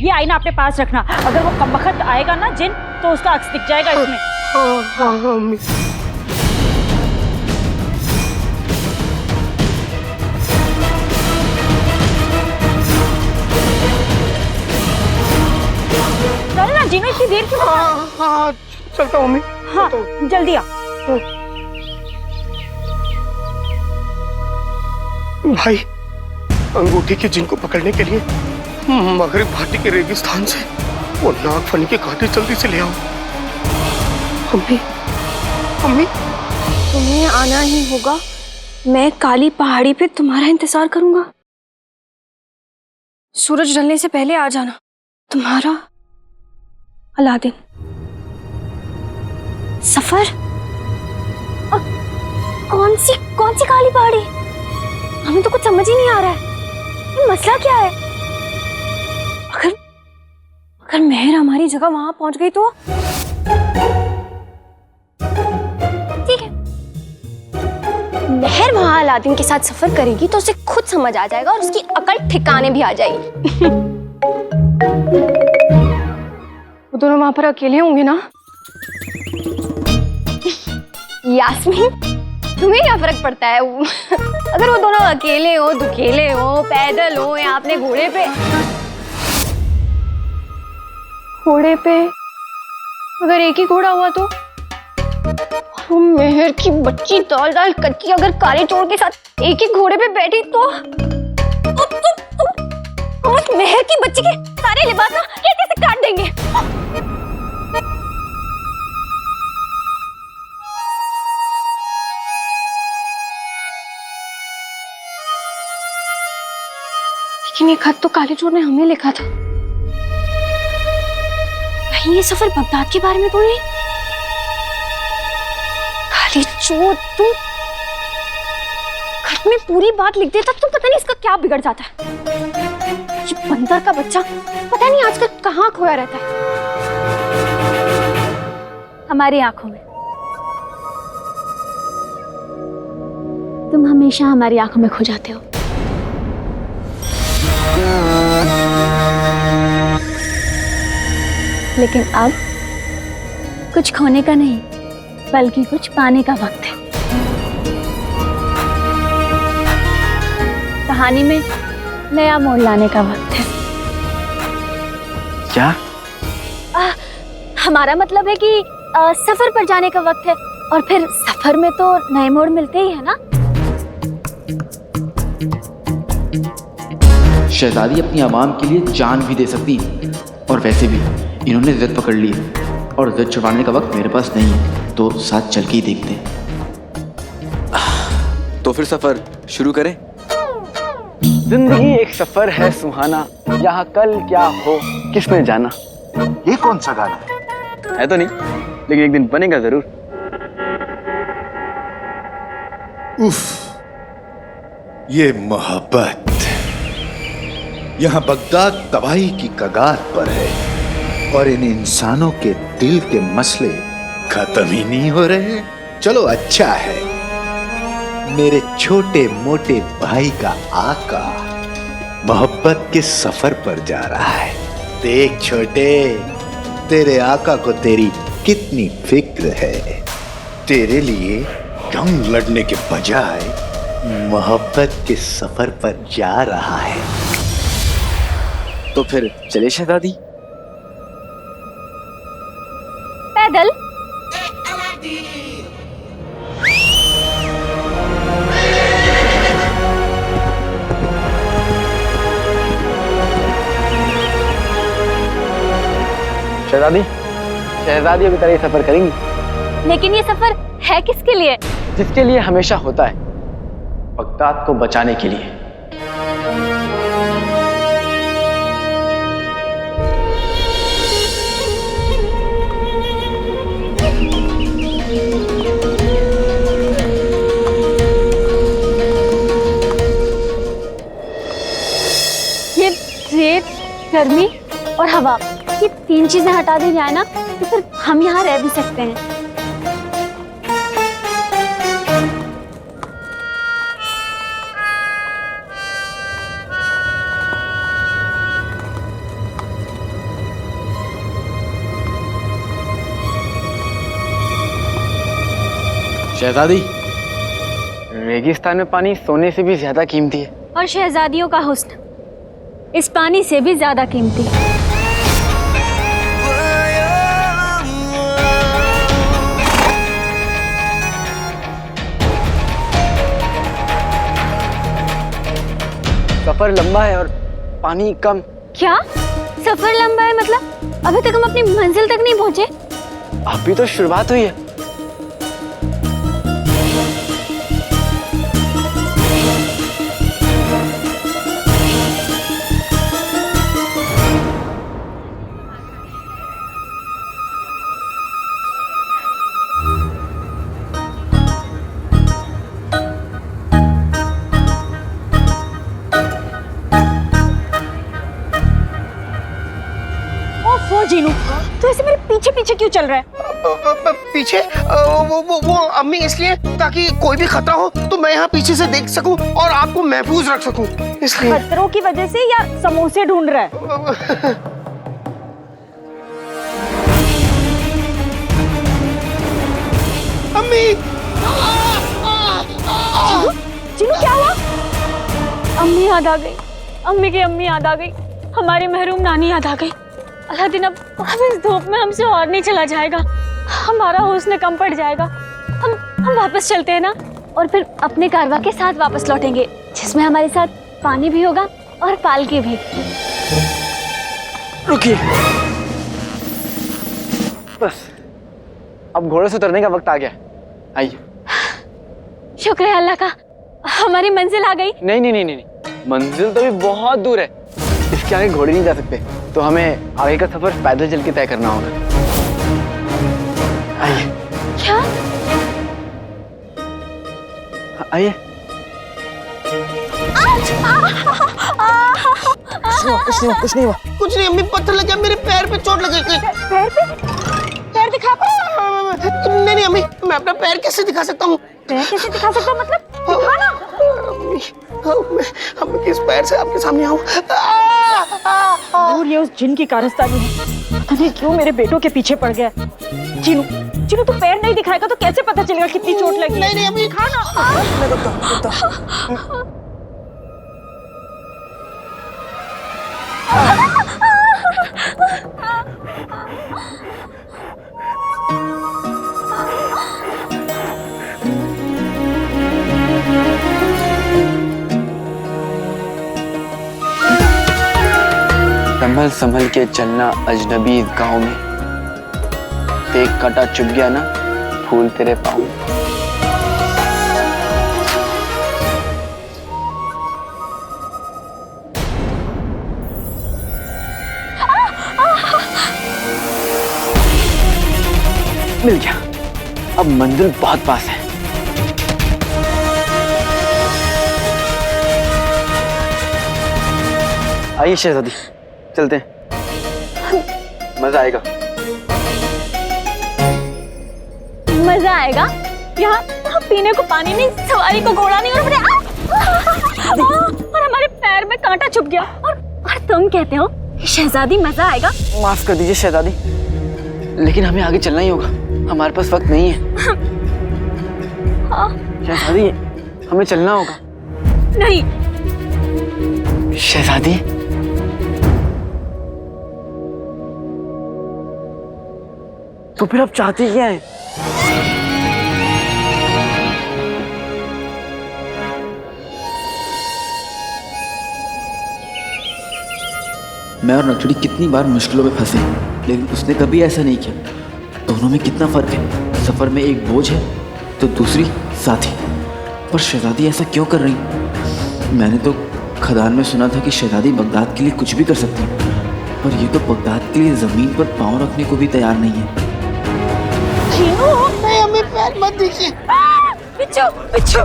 ये आईना अपने पास रखना। अगर वो कमबख्त आएगा ना जिन, तो उसका अक्स दिख जाएगा इसमें। हाँ अम्मी। चल ना जिन, इतनी देर क्यों? हाँ चलता हूँ अम्मी। हाँ जल्दी आ। भाई, अंगूठी के जिन को पकड़ने के लिए मगरिब घाटी के रेगिस्तान से वो नागफनी के कांटे जल्दी से ले आओ। अम्मी, अम्मी। तुम्हें आना ही होगा। मैं काली पहाड़ी पे तुम्हारा इंतजार करूंगा। सूरज ढलने से पहले आ जाना। तुम्हारा अलादीन। सफर? कौन सी काली पहाड़ी? हमें तो कुछ समझ ही नहीं आ रहा है। ये मसला क्या है? अगर मेहर हमारी जगह वहां पहुंच गई तो ठीक है। मेहर वहां अलादीन के साथ सफर करेगी तो उसे खुद समझ आ जाएगा और उसकी अकल ठिकाने भी आ जाएगी। वो दोनों वहां पर अकेले होंगे ना? यास्मीन, तुम्हें क्या फर्क पड़ता है? अगर वो दोनों अकेले हो, दुखेले हो, पैदल हो या अपने घोड़े पे अगर एक ही घोड़ा हुआ तो? वो मेहर की बच्ची दाल दाल कच्ची अगर काले चोर के साथ एक ही घोड़े पे बैठी तो हम उस मेहर की बच्ची के सारे लिबास ना रेती से काट देंगे। लेकिन ये खत तो काले चोर ने हमें लिखा था। कहीं ये सफर बगदाद के बारे में तो नहीं? काले चोर, तुम खत में पूरी बात लिख देता तो पता नहीं इसका क्या बिगड़ जाता है। ये बंदर का बच्चा पता नहीं आजकल कहाँ खोया रहता है। हमारी आंखों में तुम हमेशा हमारी आंखों में खो जाते हो। लेकिन अब कुछ खोने का नहीं, बल्कि कुछ पाने का वक्त है। कहानी में नया मोड़ लाने का वक्त है। क्या? हमारा मतलब है कि सफर पर जाने का वक्त है, और फिर सफर में तो नए मोड़ मिलते ही है ना। शहजादी अपनी आवाम के लिए जान भी दे सकती, और वैसे भी इन्होंने जिद पकड़ ली और जिद छुड़वाने का वक्त मेरे पास नहीं है, तो साथ चल के ही देखते हैं। तो फिर सफर शुरू करें। जिंदगी एक सफर है सुहाना, यहाँ कल क्या हो किसने जाना। ये कौन सा गाना है तो नहीं, लेकिन एक दिन बनेगा जरूर। उफ, ये मोहब्बत। यहाँ बगदाद तबाही की कगार पर है और इन इंसानों के दिल के मसले खत्म ही नहीं हो रहे। चलो अच्छा है, मेरे छोटे मोटे भाई का आका मोहब्बत के सफर पर जा रहा है। देख छोटे, तेरे आका को तेरी कितनी फिक्र है। तेरे लिए जंग लड़ने के बजाय मोहब्बत के सफर पर जा रहा है। तो फिर चले शहजादी। पैदल? शहजादी अभी तरह सफर करेंगी। लेकिन ये सफर है किसके लिए? जिसके लिए हमेशा होता है, बगदाद को बचाने के लिए। ये रेत, गर्मी और हवा, ये तीन चीजें हटा दी जाए ना, तो फिर हम यहाँ रह भी सकते हैं। शहजादी, रेगिस्तान में पानी सोने से भी ज्यादा कीमती है। और शहजादियों का हुस्न इस पानी से भी ज्यादा कीमती। सफर लंबा है और पानी कम। क्या सफर लंबा है? मतलब अभी तक हम अपनी मंजिल तक नहीं पहुंचे? अभी तो शुरुआत हुई है। वो जीनू, तो ऐसे मेरे पीछे पीछे क्यों चल रहा है? पीछे वो अम्मी इसलिए ताकि कोई भी खतरा हो तो मैं यहाँ पीछे से देख सकूं और आपको महफूज रख सकूं, इसलिए। खतरों की वजह से या समोसे ढूंढ रहा है? अम्मी, जीनू क्या हुआ? अम्मी याद आ गई, अम्मी की अम्मी याद आ गई, हमारी महरूम नानी याद आ गई। अलादीन अब इस धूप में हमसे और नहीं चला जाएगा, हमारा हुस्न कम पड़ जाएगा। हम वापस चलते हैं ना, और फिर अपने कारवा के साथ वापस लौटेंगे, जिसमें हमारे साथ पानी भी होगा और पालकी भी। रुकिए, बस अब घोड़े से उतरने का वक्त आ गया। आइए। शुक्र है अल्लाह का, हमारी मंजिल आ गई। नहीं नहीं नहीं नहीं, मंजिल तो भी बहुत दूर है, इसके आगे घोड़े नहीं जा सकते, तो हमें आगे का सफर पैदल चल के तय करना होगा। आइए। क्या? आइए। कुछ नहीं हुआ। कुछ नहीं अम्मी, पत्थर लग गया मेरे पैर पे, चोट लग गई। पैर पे? पैर दिखा। नहीं नहीं अम्मी, मैं अपना पैर कैसे दिखा सकता हूँ? पैर कैसे दिखा सकता हूँ? मतलब दिखाना। मैं किस पैर से आपके सामने आऊँ? और ये उस जिन की कारस्तानी है, पता नहीं क्यों मेरे बेटों के पीछे पड़ गया। जीनू, जीनू तू पैर नहीं दिखाएगा तो कैसे पता चलेगा कितनी चोट लगी? नहीं नहीं अम्मी, दिखाना। संभल संभल के चलना अजनबी गांव में, देख कांटा चुभ गया ना फूल तेरे पाँव में। मिल गया, अब मंजिल बहुत पास है। आइए शहजादी, चलते हैं, मजा आएगा। मजा आएगा? यहाँ पीने को पानी नहीं, सवारी को घोड़ा नहीं, और हमारे पैर में कांटा चुभ गया, और तुम कहते हो कि शहजादी मजा आएगा? माफ कर दीजिए शहजादी, लेकिन हमें आगे चलना ही होगा, हमारे पास वक्त नहीं है। शहजादी, हमें चलना होगा। नहीं। शहजादी, तो फिर आप चाहती क्या है? मैं और नक्शड़ी कितनी बार मुश्किलों में फंसे, लेकिन उसने कभी ऐसा नहीं किया। दोनों में कितना फर्क है, सफर में एक बोझ है तो दूसरी साथी। पर शहजादी ऐसा क्यों कर रही? मैंने तो खदान में सुना था कि शहजादी बगदाद के लिए कुछ भी कर सकती है, पर ये तो बगदाद के लिए जमीन पर पांव रखने को भी तैयार नहीं है। नहीं अम्मी, पैर मत दीजिए। पिच्छू, पिच्छू।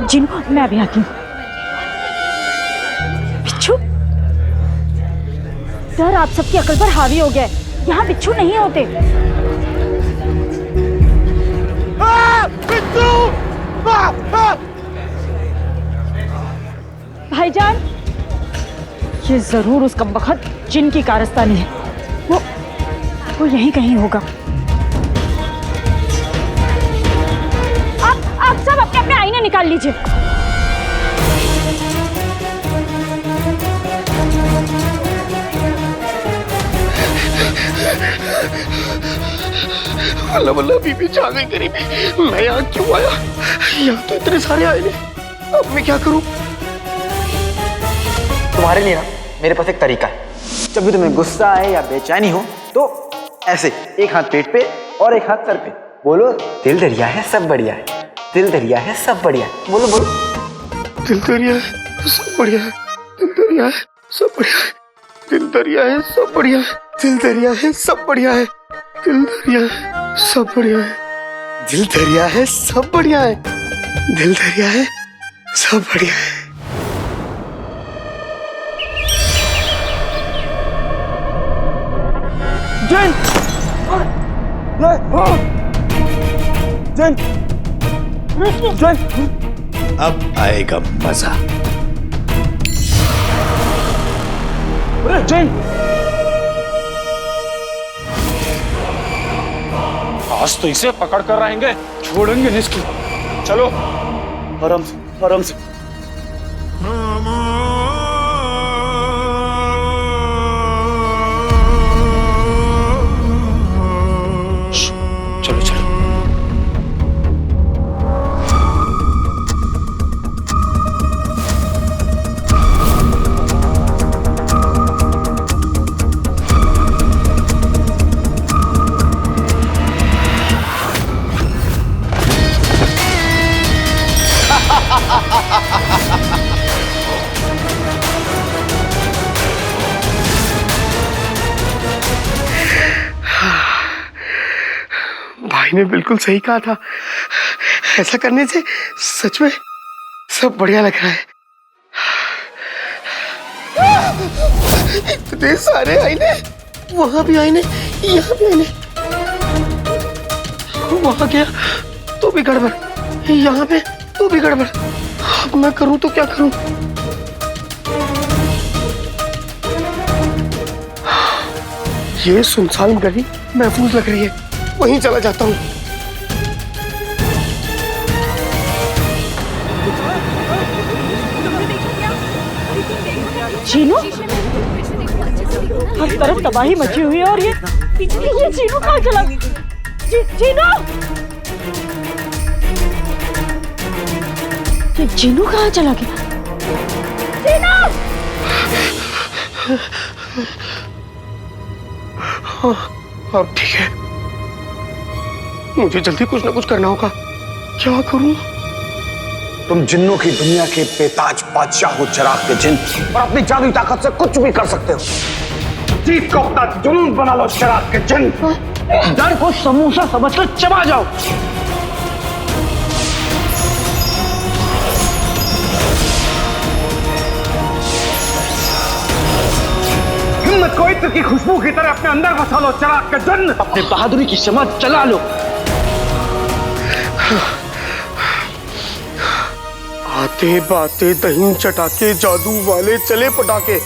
जीनू, मैं अभी आती हूँ। बिच्छू, डर आप सबकी अकल पर हावी हो गया है, यहाँ बिच्छू नहीं होते। भाईजान, ये जरूर उस कमबख्त जिन की कारस्तानी है, वो यहीं कहीं होगा। इन्हें निकाल लीजिए। अल्लाह वल्लाह बीबी जा गई गरीबी। मैं यहाँ क्यों आया? यहाँ तो इतने सारे आए नहीं। अब मैं क्या करूँ? तुम्हारे लिए ना मेरे पास एक तरीका है। जब भी तुम्हें गुस्सा आए या बेचैनी हो तो ऐसे एक हाथ पेट पे और एक हाथ सर पे बोलो, दिल दरिया है सब बढ़िया है, दिल दरिया है सब बढ़िया है। बोलो बोलो, दिल दरिया है सब बढ़िया है, दिल दरिया है सब बढ़िया है, दिल दरिया है सब बढ़िया है, दिल दरिया है सब बढ़िया है, दिल दरिया है सब बढ़िया है, दिल दरिया है सब बढ़िया है, दिल दरिया है सब बढ़िया है। जैन जैन जैन, अब आएगा मजा। जैन, आज तो इसे पकड़ कर रहेंगे, छोड़ेंगे नहीं इसकी। चलो आराम से आराम से। चलो चलो। भाई ने बिल्कुल सही कहा था। ऐसा करने से सच में सब बढ़िया लग रहा है। इतने सारे आईने, वहां भी आईने, यहाँ भी आईने, वहां गया तो भी गड़बड़, यहाँ पे तो भी गड़बड़। अब मैं करूं तो क्या करूं? ये सुनसान गली महफूज लग रही है, वहीं चला जाता हूँ। चीनू, हर तरफ तबाही मची हुई है और ये चीनू कहाँ चला? चीनू, ये चीनू कहाँ चला गया? चीनू! हाँ, अब ठीक है। मुझे जल्दी कुछ ना कुछ करना होगा। क्या करूं? तुम जिन्नों की दुनिया के बेताज बादशाह हो, चिराग के जिन, और अपनी जादुई ताकत से कुछ भी कर सकते हो। जीत को अपना जुनून बना लो चिराग के जिन। डर को समोसा समझकर चबा जाओ। हिम्मत को इत्र की खुशबू की तरह अपने अंदर बसा लो चिराग के जिन। अपनी बहादुरी की समझ चला लो। आते बाते दही चटाके, जादू वाले चले पटाके,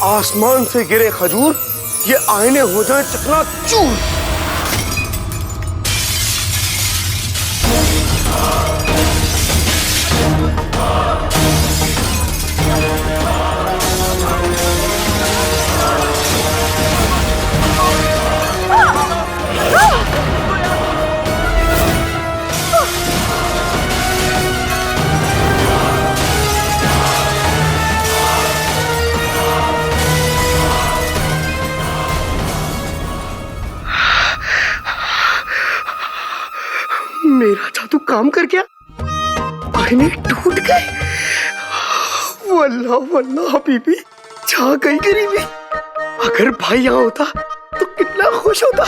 आसमान से गिरे खजूर, ये आईने हो जाए चकनाचूर। मेरा जादू काम कर गया, आईने टूट गए। वल्लाह वल्लाह बीबी, छा गई गरीबी। अगर भाई यहाँ होता तो कितना खुश होता।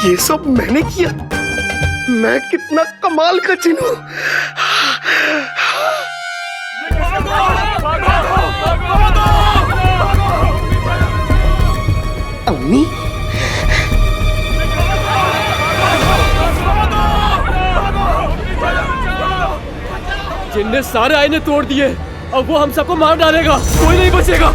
ये सब मैंने किया, मैं कितना कमाल का जिन हूं। अम्मी, जिनने सारे आईने तोड़ दिए, अब वो हम सबको मार डालेगा, कोई नहीं बचेगा।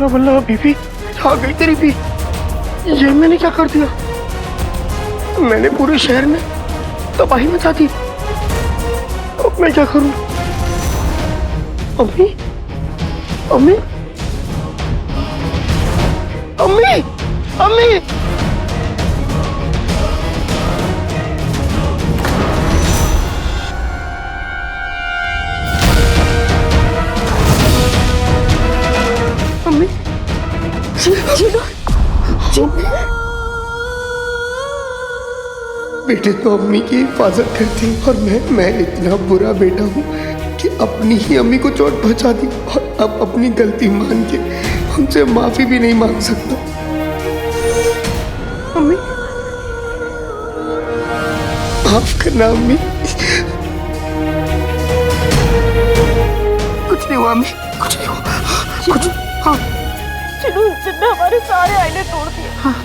वल्ला बीबी, आ गई तेरी भी। ये मैंने क्या कर दिया? मैंने पूरे शहर में तबाही मचा दी। अब मैं क्या करूं? अम्मी, अम्मी, अम्मी, अम्मी। अम्मी, बेटे तो अम्मी की हिफाजत करते हैं और मैं इतना बुरा बेटा हूँ कि अपनी ही अम्मी को चोट पहुंचा दी और अब अपनी गलती मान के उनसे माफी भी नहीं मांग सकता। अम्मी, माफ करना अम्मी। कुछ नहीं हुआ अम्मी, कुछ नहीं हुआ, कुछ। हाँ चिनू, जिन्ने हमारे सारे आईने तोड़ दिए। हाँ।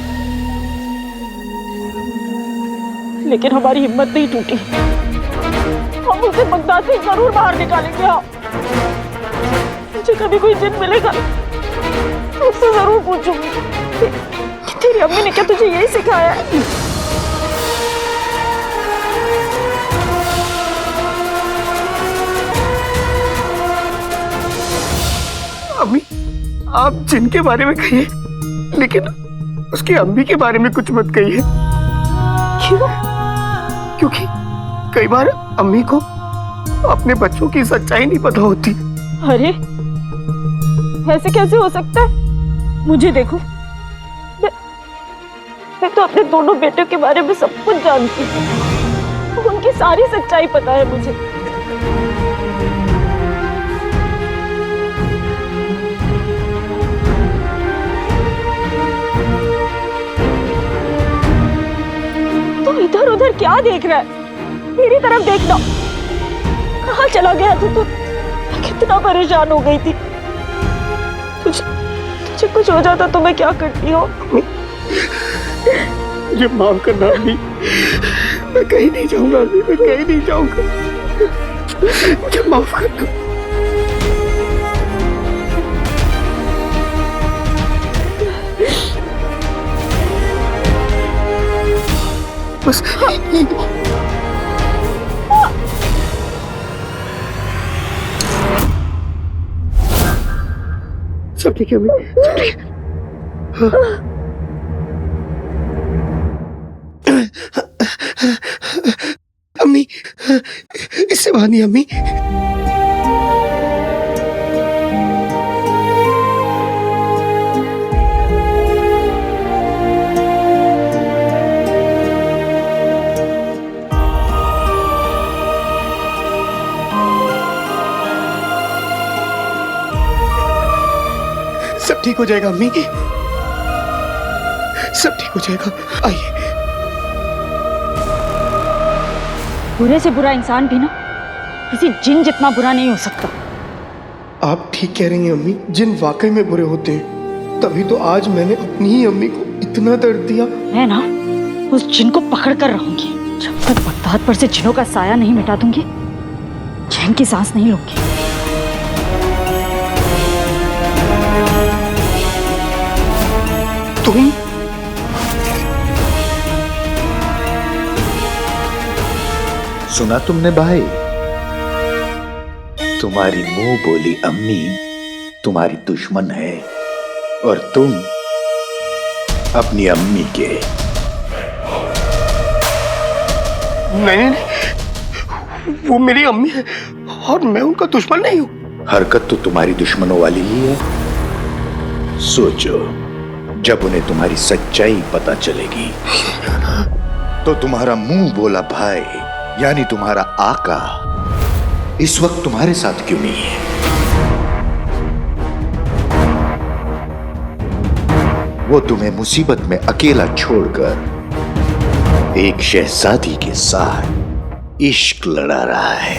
लेकिन हमारी हिम्मत नहीं टूटी। हम उसे बगदाद से जरूर बाहर निकालेंगे। हाँ, मुझे कभी कोई जिन मिलेगा तो उससे जरूर पूछूंगी कि तेरी अम्मी ने क्या तुझे यही सिखाया है? अम्मी, आप जिनके बारे में कहिए, लेकिन उसकी अम्मी के बारे में कुछ मत कहिए। क्यों? क्योंकि कई बार अम्मी को अपने बच्चों की सच्चाई नहीं पता होती। अरे, ऐसे कैसे हो सकता है? मुझे देखो, मैं तो अपने दोनों बेटों के बारे में सब कुछ जानती हूँ। उनकी सारी सच्चाई पता है मुझे। तुम इधर उधर क्या देख रहा है? मेरी तरफ देखना। कहाँ चला गया तू? मैं कितना परेशान हो गई थी। तुझे कुछ हो जाता तो मैं क्या करती हो? मुझे माफ करना अम्मी, मैं कहीं नहीं जाऊंगा अम्मी, मैं कहीं नहीं जाऊंगा। मुझे माफ करना। बस सब ठीक है अम्मी, सब ठीक है। अम्मी, इससे बानी अम्मी। सब ठीक हो जाएगा अम्मी, सब ठीक हो जाएगा। आइए। बुरे से बुरा इंसान भी ना किसी जिन जितना बुरा नहीं हो सकता। आप ठीक कह रही हैं अम्मी, जिन वाकई में बुरे होते हैं। तभी तो आज मैंने अपनी ही अम्मी को इतना दर्द दिया। मैं ना उस जिन को पकड़ कर रहूंगी। जब तक बगदाद पर से जिनों का साया नहीं मिटा दूंगी, चैन की सांस नहीं लूंगी। तुम सुना तुमने भाई? तुम्हारी मुंह बोली अम्मी तुम्हारी दुश्मन है और तुम अपनी अम्मी के। नहीं, वो मेरी अम्मी है और मैं उनका दुश्मन नहीं हूं। हरकत तो तुम्हारी दुश्मनों वाली ही है। सोचो, जब उन्हें तुम्हारी सच्चाई पता चलेगी तो तुम्हारा मुंह बोला भाई यानी तुम्हारा आका इस वक्त तुम्हारे साथ क्यों नहीं है? वो तुम्हें मुसीबत में अकेला छोड़कर एक शहजादी के साथ इश्क लड़ा रहा है।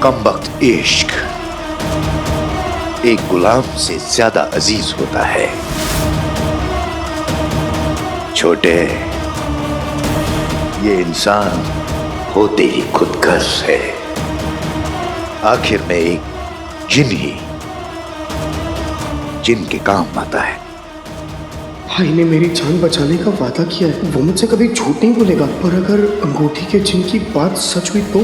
कमबख्त इश्क एक गुलाम से ज्यादा अजीज होता है। छोटे, ये इंसान होते ही खुदगर्ज है। आखिर में एक जिन ही जिन के काम आता है। भाई ने मेरी जान बचाने का वादा किया है, वो मुझसे कभी झूठ नहीं बोलेगा। और अगर अंगूठी के जिन की बात सच हुई तो